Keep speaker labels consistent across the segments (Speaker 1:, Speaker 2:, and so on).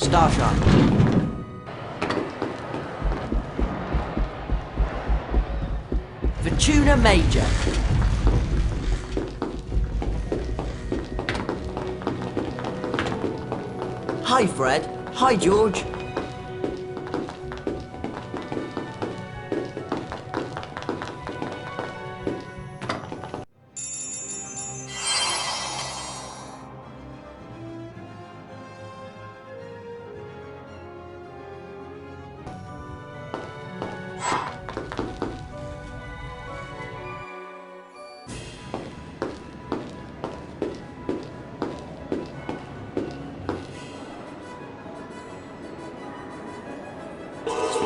Speaker 1: Starshot. Fortuna Major. Hi Fred. Hi George.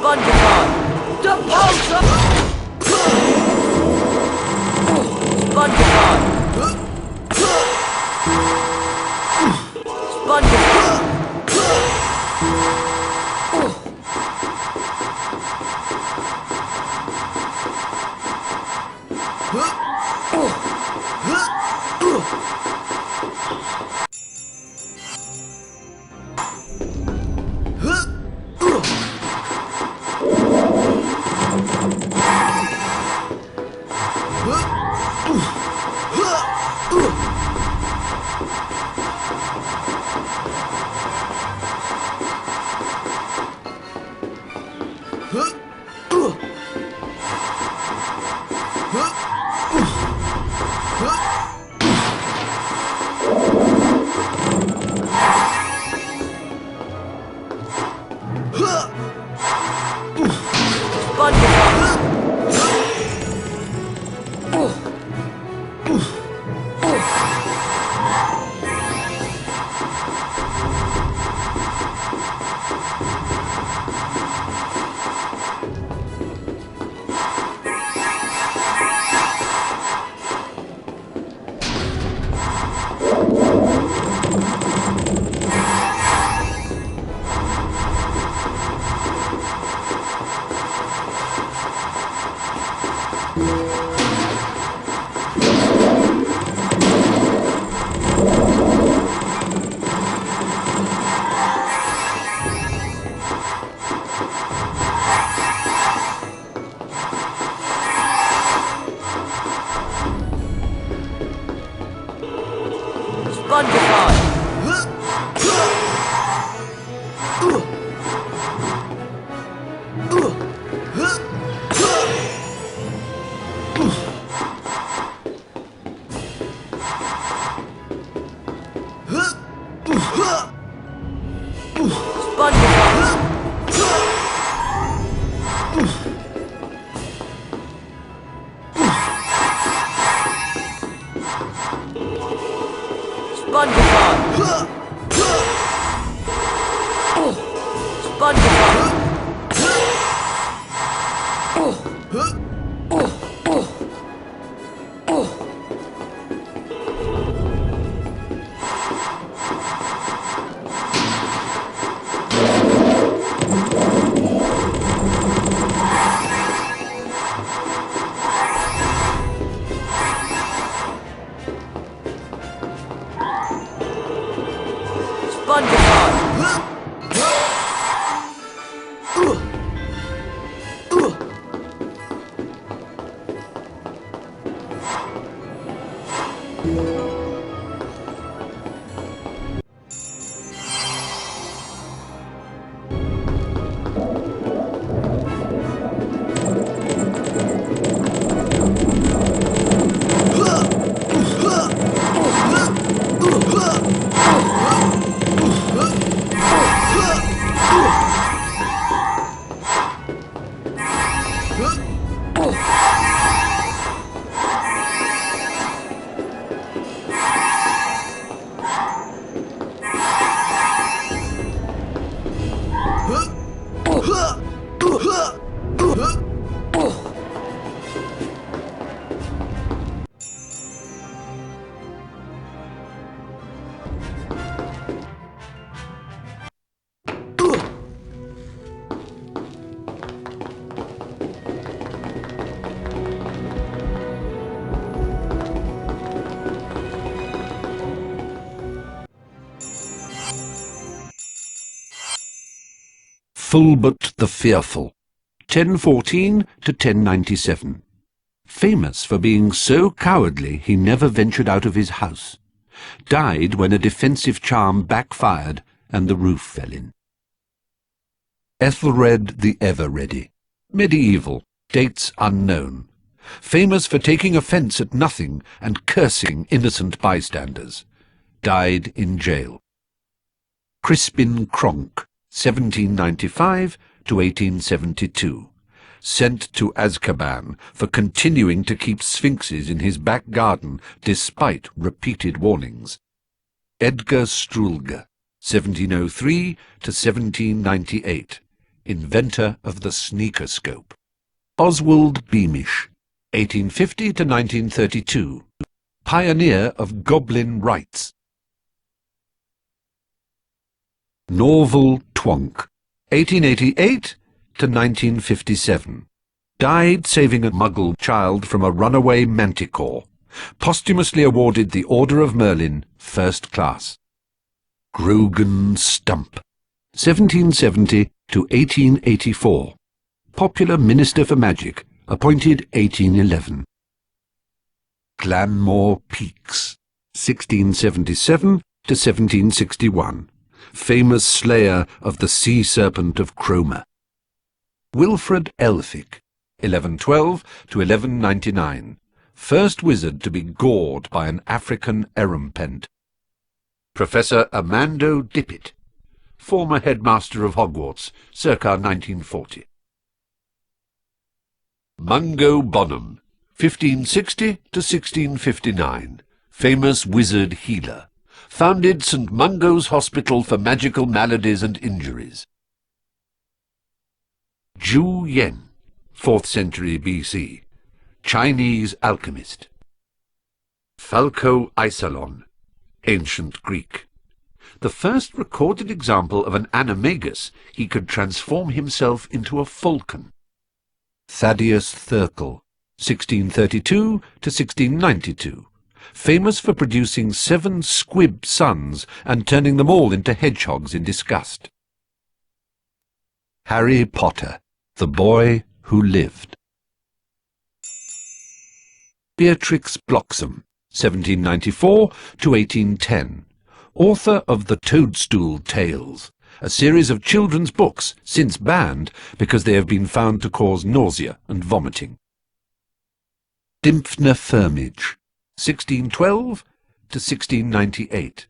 Speaker 1: SpongeBob! The Pulsar! SpongeBob! SpongeBob!
Speaker 2: Fulbert the Fearful, 1014 to 1097. Famous for being so cowardly he never ventured out of his house. Died when a defensive charm backfired and the roof fell in. Ethelred the Ever-Ready, medieval, dates unknown. Famous for taking offence at nothing and cursing innocent bystanders. Died in jail. Crispin Cronk, 1795 to 1872. Sent to Azkaban for continuing to keep sphinxes in his back garden despite repeated warnings. Edgar Struelge, 1703 to 1798. Inventor of the sneakerscope. Oswald Beamish, 1850 to 1932. Pioneer of goblin rites. Norval Twonk, 1888 to 1957. Died saving a Muggle child from a runaway manticore. Posthumously awarded the Order of Merlin, First Class. Grogan Stump, 1770 to 1884. Popular Minister for Magic, appointed 1811. Glanmore Peaks, 1677 to 1761. Famous slayer of the sea serpent of Cromer. Wilfred Elphick, 1112 to 1199. First wizard to be gored by an African erumpent. Professor Amando Dippet, former headmaster of Hogwarts, circa 1940. Mungo Bonham, 1560 to 1659. Famous wizard healer. Founded St. Mungo's Hospital for Magical Maladies and Injuries. Zhu Yen, 4th century BC. Chinese alchemist. Falco Isolon, ancient Greek. The first recorded example of an animagus, he could transform himself into a falcon. Thaddeus Thurkel, 1632 to 1692. Famous for producing 7 squib sons and turning them all into hedgehogs in disgust. Harry Potter, the boy who lived. Beatrix Bloxham, 1794 to 1810. Author of The Toadstool Tales, a series of children's books since banned because they have been found to cause nausea and vomiting. Dymphna Firmage, 1612 to 1698.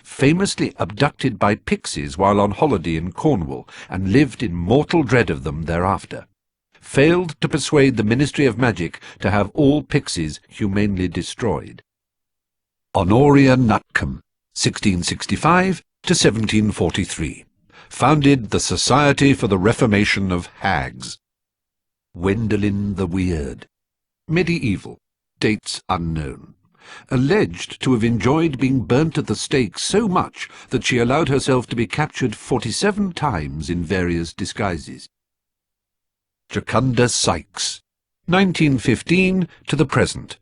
Speaker 2: Famously abducted by pixies while on holiday in Cornwall, and lived in mortal dread of them thereafter. Failed to persuade the Ministry of Magic to have all pixies humanely destroyed. Honoria Nutcombe, 1665 to 1743. Founded the Society for the Reformation of Hags. Gwendolen the Weird, medieval, dates unknown. Alleged to have enjoyed being burnt at the stake so much that she allowed herself to be captured 47 times in various disguises. Jocunda Sykes, 1915 to the present.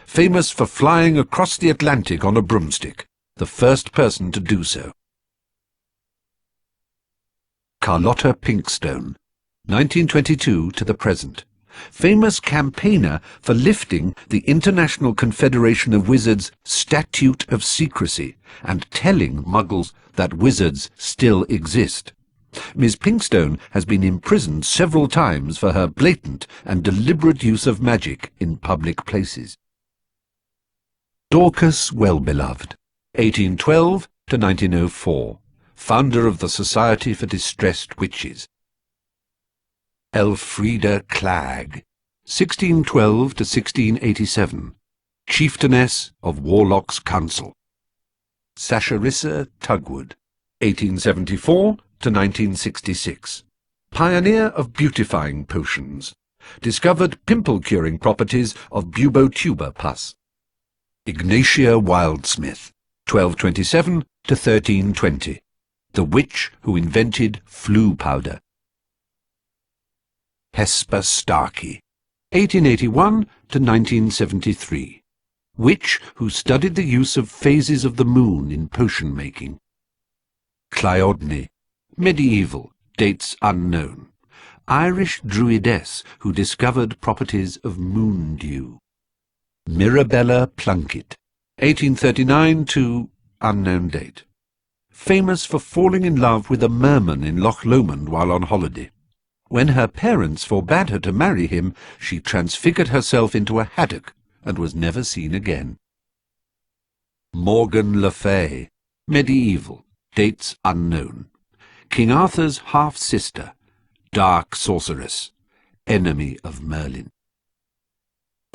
Speaker 2: Famous for flying across the Atlantic on a broomstick, the first person to do so. Carlotta Pinkstone, 1922 to the present. Famous campaigner for lifting the International Confederation of Wizards' Statute of Secrecy and telling Muggles that wizards still exist. Ms. Pinkstone has been imprisoned several times for her blatant and deliberate use of magic in public places. Dorcas Wellbeloved, 1812 to 1904. Founder of the Society for Distressed Witches. Elfrida Clegg, 1612 to 1687. Chieftainess of Warlock's Council. Sasharissa Tugwood, 1874 to 1966. Pioneer of beautifying potions. Discovered pimple-curing properties of bubotuber pus. Ignatia Wildsmith, 1227 to 1320. The witch who invented flu powder. Hesper Starkey, 1881 to 1973. Witch who studied the use of phases of the moon in potion-making. Cleodne, medieval, dates unknown. Irish druidess who discovered properties of moon dew. Mirabella Plunkett, 1839 to unknown date. Famous for falling in love with a merman in Loch Lomond while on holiday. When her parents forbade her to marry him, she transfigured herself into a haddock and was never seen again. Morgan Le Fay, medieval, dates unknown. King Arthur's half-sister, dark sorceress, enemy of Merlin.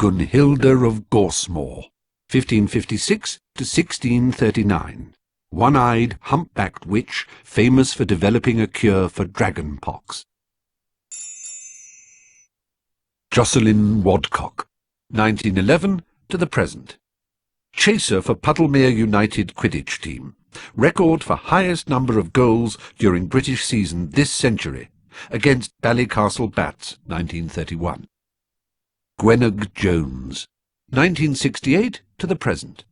Speaker 2: Gunhilda of Gorsmore, 1556 to 1639. One-eyed, humpbacked witch, famous for developing a cure for dragon pox. Jocelyn Wadcock, 1911 to the present. Chaser for Puddlemere United Quidditch team. Record for highest number of goals during British season this century, against Ballycastle Bats, 1931. Gwenog Jones, 1968 to the present.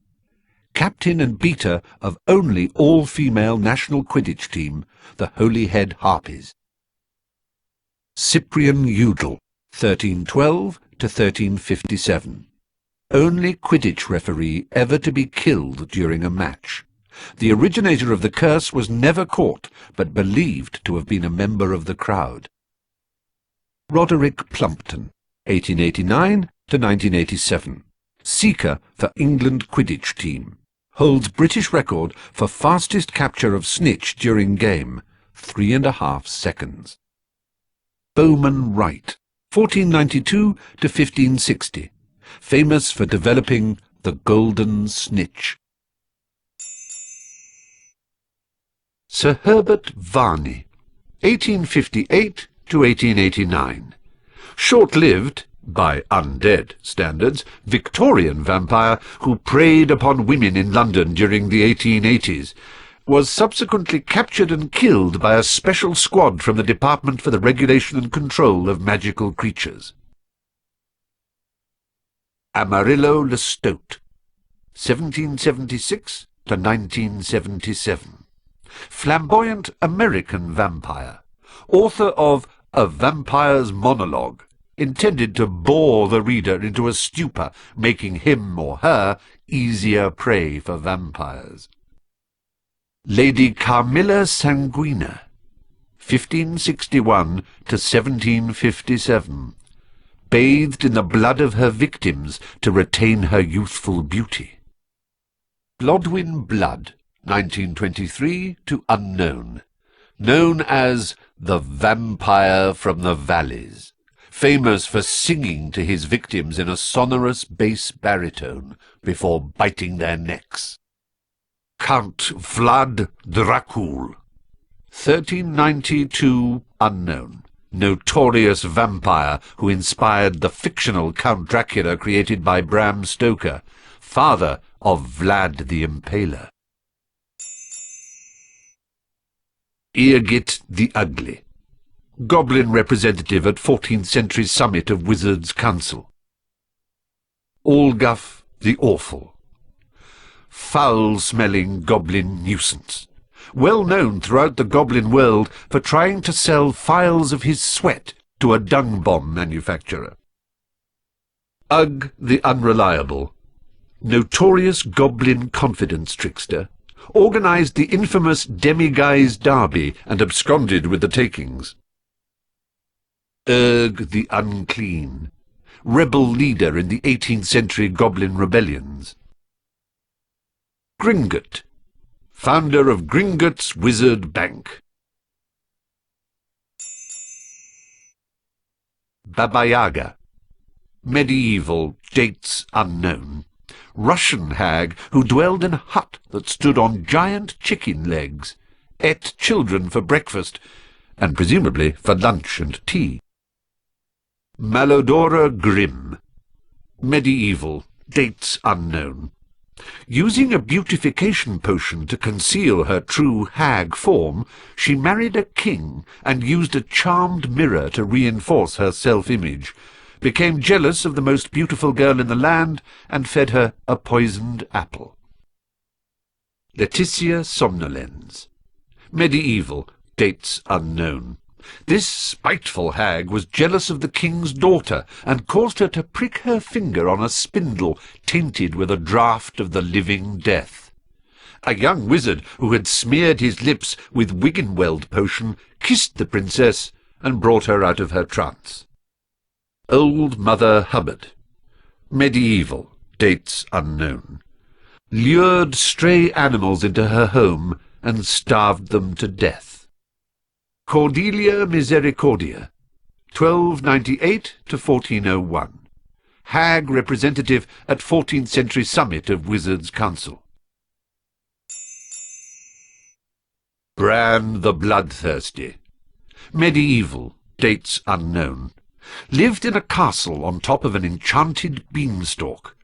Speaker 2: Captain and beater of only all-female national Quidditch team, the Holyhead Harpies. Cyprian Udall, 1312 to 1357. Only Quidditch referee ever to be killed during a match. The originator of the curse was never caught, but believed to have been a member of the crowd. Roderick Plumpton, 1889 to 1987. Seeker for England Quidditch team. Holds British record for fastest capture of snitch during game, 3.5 seconds. Bowman Wright, 1492 to 1560. Famous for developing the golden snitch. Sir Herbert Varney, 1858 to 1889. Short-lived, by undead standards, Victorian vampire who preyed upon women in London during the 1880s, was subsequently captured and killed by a special squad from the Department for the Regulation and Control of Magical Creatures. Amarillo Lestote, 1776 to 1977. Flamboyant American vampire, author of A Vampire's Monologue, intended to bore the reader into a stupor, making him or her easier prey for vampires. Lady Carmilla Sanguina, 1561 to 1757, bathed in the blood of her victims to retain her youthful beauty. Blodwyn Blood, 1923 to unknown, known as the Vampire from the Valleys, famous for singing to his victims in a sonorous bass baritone before biting their necks. Count Vlad Dracul, 1392 unknown, notorious vampire who inspired the fictional Count Dracula created by Bram Stoker, father of Vlad the Impaler. Eargit the Ugly, goblin representative at 14th century summit of Wizards' Council. Olguff the Awful, foul-smelling goblin nuisance, well known throughout the goblin world for trying to sell phials of his sweat to a dung bomb manufacturer. Ugg the Unreliable, notorious goblin confidence trickster, organised the infamous Demiguise Derby and absconded with the takings. Urg the Unclean, rebel leader in the 18th century goblin rebellions. Gringotts, founder of Gringotts Wizard Bank. Baba Yaga, medieval, dates unknown. Russian hag who dwelled in a hut that stood on giant chicken legs, ate children for breakfast, and presumably for lunch and tea. Malodora Grimm, medieval, dates unknown. Using a beautification potion to conceal her true hag form, she married a king and used a charmed mirror to reinforce her self-image, became jealous of the most beautiful girl in the land, and fed her a poisoned apple. Laetitia Somnolens, medieval, dates unknown. This spiteful hag was jealous of the king's daughter, and caused her to prick her finger on a spindle tainted with a draught of the living death. A young wizard who had smeared his lips with Wiggenweld potion kissed the princess and brought her out of her trance. Old Mother Hubbard. Medieval, dates unknown. Lured stray animals into her home and starved them to death. Cordelia Misericordia, 1298 to 1401. Hag representative at 14th century summit of Wizards' Council. Bran the Bloodthirsty. Medieval, dates unknown. Lived in a castle on top of an enchanted beanstalk.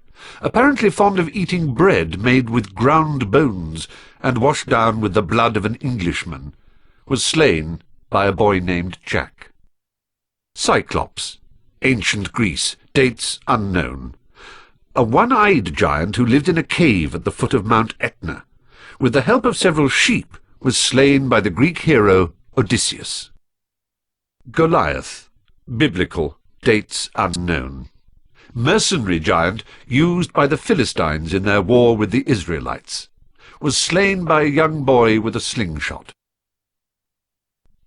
Speaker 2: Apparently fond of eating bread made with ground bones and washed down with the blood of an Englishman. Was slain by a boy named Jack. Cyclops. Ancient Greece. Dates unknown. A one-eyed giant who lived in a cave at the foot of Mount Etna. With the help of several sheep, was slain by the Greek hero Odysseus. Goliath. Biblical. Dates unknown. Mercenary giant used by the Philistines in their war with the Israelites. Was slain by a young boy with a slingshot.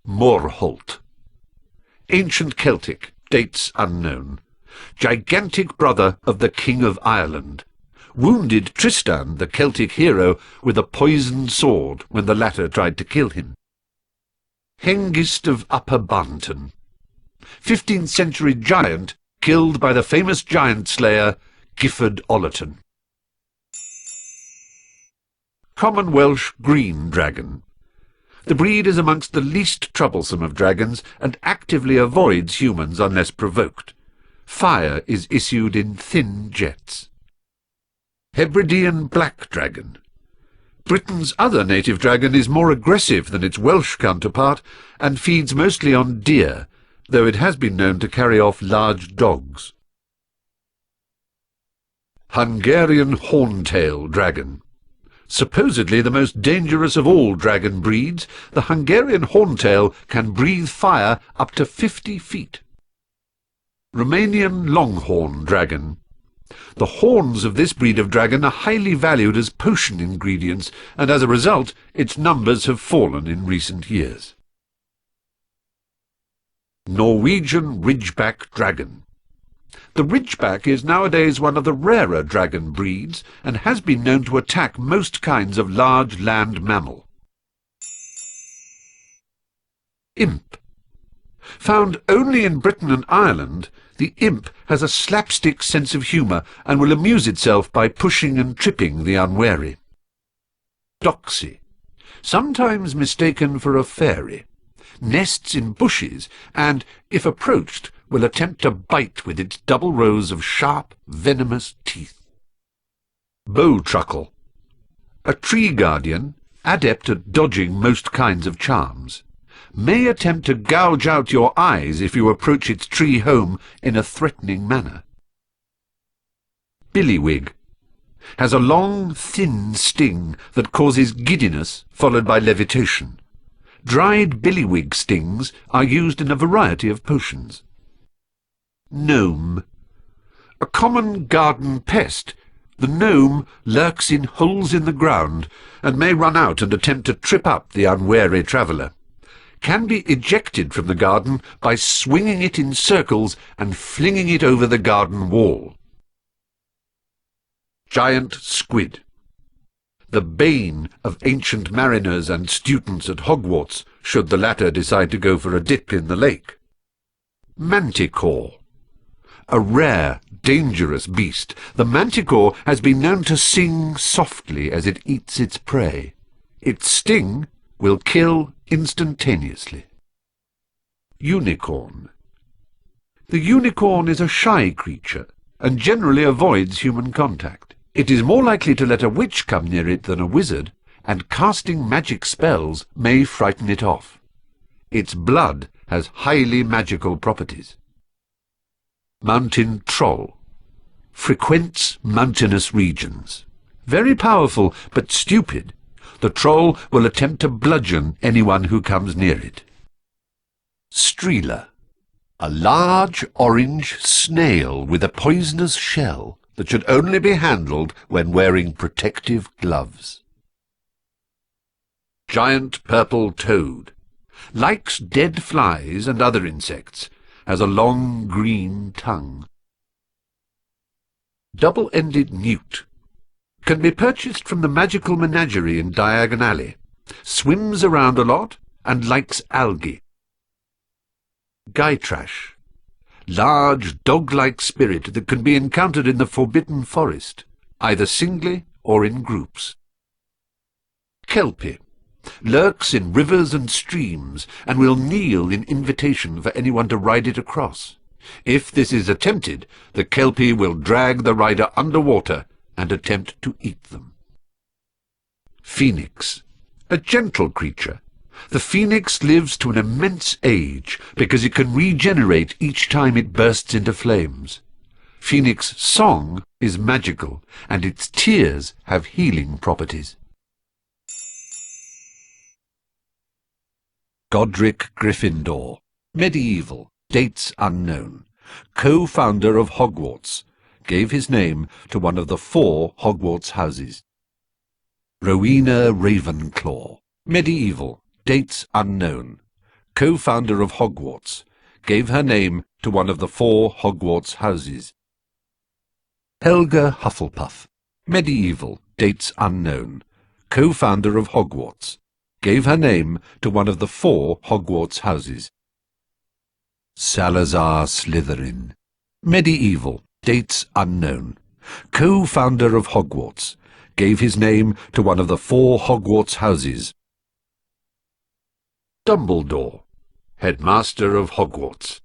Speaker 2: Morholt. Ancient Celtic, dates unknown. Gigantic brother of the King of Ireland. Wounded Tristan, the Celtic hero, with a poisoned sword when the latter tried to kill him. Hengist of Upper Barnton. 15th century giant killed by the famous giant slayer Gifford Ollerton. Common Welsh green dragon. The breed is amongst the least troublesome of dragons, and actively avoids humans unless provoked. Fire is issued in thin jets. Hebridean black dragon. Britain's other native dragon is more aggressive than its Welsh counterpart, and feeds mostly on deer, though it has been known to carry off large dogs. Hungarian horntail dragon. Supposedly the most dangerous of all dragon breeds, the Hungarian horntail can breathe fire up to 50 feet. Romanian longhorn dragon. The horns of this breed of dragon are highly valued as potion ingredients, and as a result its numbers have fallen in recent years. Norwegian ridgeback dragon. The ridgeback is nowadays one of the rarer dragon breeds, and has been known to attack most kinds of large land mammal. Imp. Found only in Britain and Ireland, the imp has a slapstick sense of humour and will amuse itself by pushing and tripping the unwary. Doxy. Sometimes mistaken for a fairy. Nests in bushes and, if approached, will attempt to bite with its double rows of sharp, venomous teeth. Bowtruckle. A tree guardian, adept at dodging most kinds of charms. May attempt to gouge out your eyes if you approach its tree home in a threatening manner. Billywig. Has a long, thin sting that causes giddiness followed by levitation. Dried billywig stings are used in a variety of potions. Gnome. A common garden pest, the gnome lurks in holes in the ground and may run out and attempt to trip up the unwary traveller. Can be ejected from the garden by swinging it in circles and flinging it over the garden wall. Giant squid. The bane of ancient mariners and students at Hogwarts, should the latter decide to go for a dip in the lake. Manticore. A rare, dangerous beast, the manticore has been known to sing softly as it eats its prey. Its sting will kill instantaneously. Unicorn. The unicorn is a shy creature, and generally avoids human contact. It is more likely to let a witch come near it than a wizard, and casting magic spells may frighten it off. Its blood has highly magical properties. Mountain troll. Frequents mountainous regions. Very powerful, but stupid. The troll will attempt to bludgeon anyone who comes near it. Streeler. A large orange snail with a poisonous shell that should only be handled when wearing protective gloves. Giant purple toad. Likes dead flies and other insects. Has a long green tongue. Double-ended newt. Can be purchased from the magical menagerie in Diagon Alley. Swims around a lot and likes algae. Gytrash. Large dog-like spirit that can be encountered in the Forbidden Forest, either singly or in groups. Kelpie. Lurks in rivers and streams, and will kneel in invitation for anyone to ride it across. If this is attempted, the Kelpie will drag the rider underwater and attempt to eat them. Phoenix. A gentle creature. The phoenix lives to an immense age because it can regenerate each time it bursts into flames. Phoenix song is magical, and its tears have healing properties. Godric Gryffindor. Medieval. Dates unknown. Co-founder of Hogwarts. Gave his name to one of the 4 Hogwarts houses. Rowena Ravenclaw. Medieval. Dates unknown. Co-founder of Hogwarts. Gave her name to one of the 4 Hogwarts houses. Helga Hufflepuff. Medieval. Dates unknown. Co-founder of Hogwarts. Gave her name to one of the 4 Hogwarts houses. Salazar Slytherin. Medieval. Dates unknown. Co-founder of Hogwarts. Gave his name to one of the 4 Hogwarts houses. Dumbledore. Headmaster of Hogwarts.